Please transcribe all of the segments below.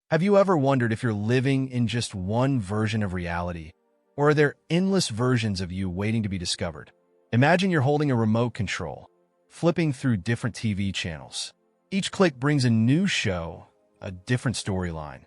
Have you ever wondered if you're living in just one version of reality, or are there endless versions of you waiting to be discovered? Imagine you're holding a remote control, flipping through different TV channels. Each click brings a new show, a different storyline.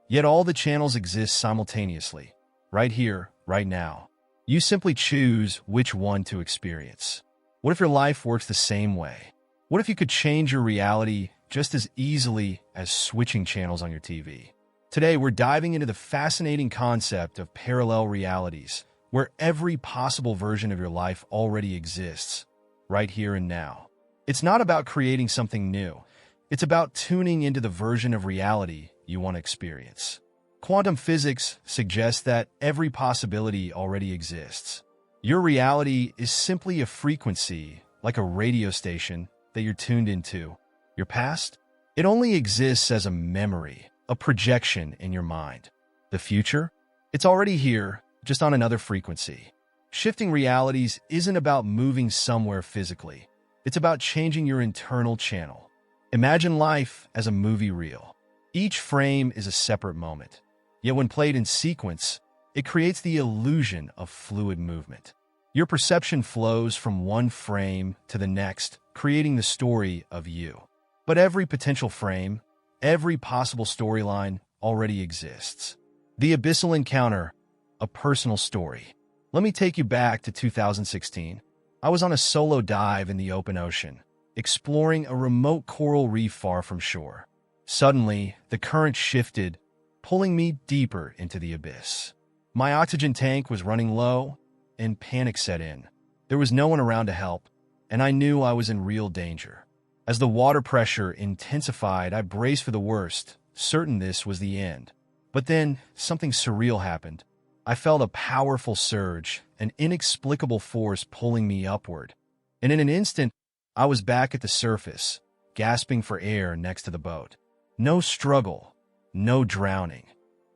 Yet all the channels exist simultaneously, right here, right now. You simply choose which one to experience. What if your life works the same way? What if you could change your reality just as easily as switching channels on your TV? Today, we're diving into the fascinating concept of parallel realities, where every possible version of your life already exists, right here and now. It's not about creating something new. It's about tuning into the version of reality you want to experience. Quantum physics suggests that every possibility already exists. Your reality is simply a frequency, like a radio station, that you're tuned into. Your past? It only exists as a memory, a projection in your mind. The future? It's already here, just on another frequency. Shifting realities isn't about moving somewhere physically. It's about changing your internal channel. Imagine life as a movie reel. Each frame is a separate moment. Yet when played in sequence, it creates the illusion of fluid movement. Your perception flows from one frame to the next, creating the story of you. But every potential frame, every possible storyline already exists. The Abyssal Encounter, a personal story. Let me take you back to 2016. I was on a solo dive in the open ocean, exploring a remote coral reef far from shore. Suddenly, the current shifted, pulling me deeper into the abyss. My oxygen tank was running low, and panic set in. There was no one around to help, and I knew I was in real danger. As the water pressure intensified, I braced for the worst, certain this was the end. But then, something surreal happened. I felt a powerful surge, an inexplicable force pulling me upward. And in an instant, I was back at the surface, gasping for air next to the boat. No struggle, no drowning.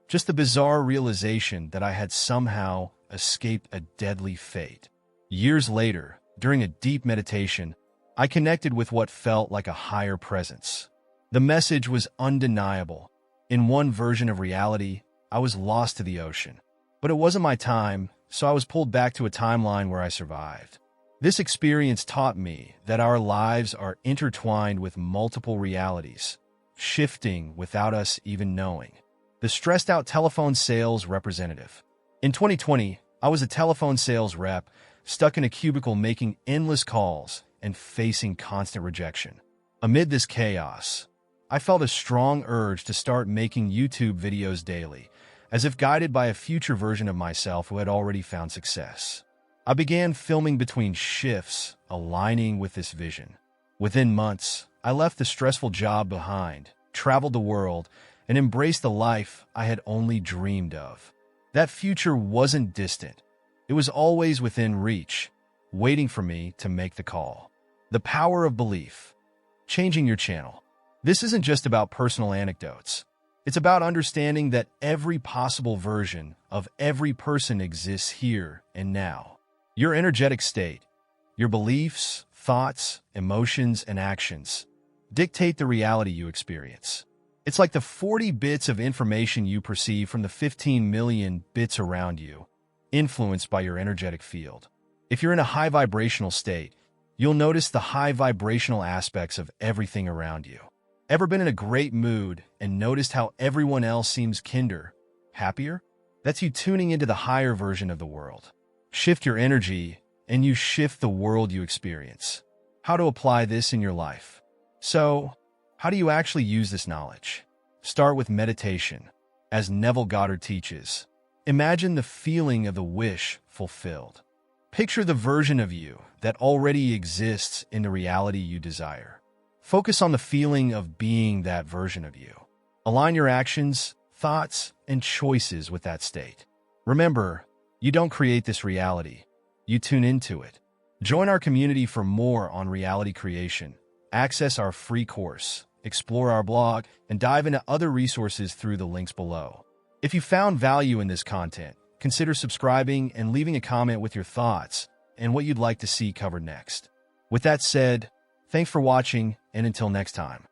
Just the bizarre realization that I had somehow escaped a deadly fate. Years later, during a deep meditation, I connected with what felt like a higher presence. The message was undeniable. In one version of reality, I was lost to the ocean. But it wasn't my time, so I was pulled back to a timeline where I survived. This experience taught me that our lives are intertwined with multiple realities, shifting without us even knowing. The stressed-out telephone sales representative. In 2020, I was a telephone sales rep, stuck in a cubicle making endless calls and facing constant rejection. Amid this chaos, I felt a strong urge to start making YouTube videos daily, as if guided by a future version of myself who had already found success. I began filming between shifts, aligning with this vision. Within months, I left the stressful job behind, traveled the world, and embraced the life I had only dreamed of. That future wasn't distant. It was always within reach, waiting for me to make the call. The power of belief. Changing your channel. This isn't just about personal anecdotes. It's about understanding that every possible version of every person exists here and now. Your energetic state, your beliefs, thoughts, emotions, and actions dictate the reality you experience. It's like the 40 bits of information you perceive from the 15 million bits around you, influenced by your energetic field. If you're in a high vibrational state, you'll notice the high vibrational aspects of everything around you. Ever been in a great mood and noticed how everyone else seems kinder, happier? That's you tuning into the higher version of the world. Shift your energy, and you shift the world you experience. How to apply this in your life? So, how do you actually use this knowledge? Start with meditation. As Neville Goddard teaches, imagine the feeling of the wish fulfilled. Picture the version of you that already exists in the reality you desire. Focus on the feeling of being that version of you. Align your actions, thoughts, and choices with that state. Remember, you don't create this reality. You tune into it. Join our community for more on reality creation. Access our free course, explore our blog, and dive into other resources through the links below. If you found value in this content, consider subscribing and leaving a comment with your thoughts and what you'd like to see covered next. With that said, thanks for watching, and until next time.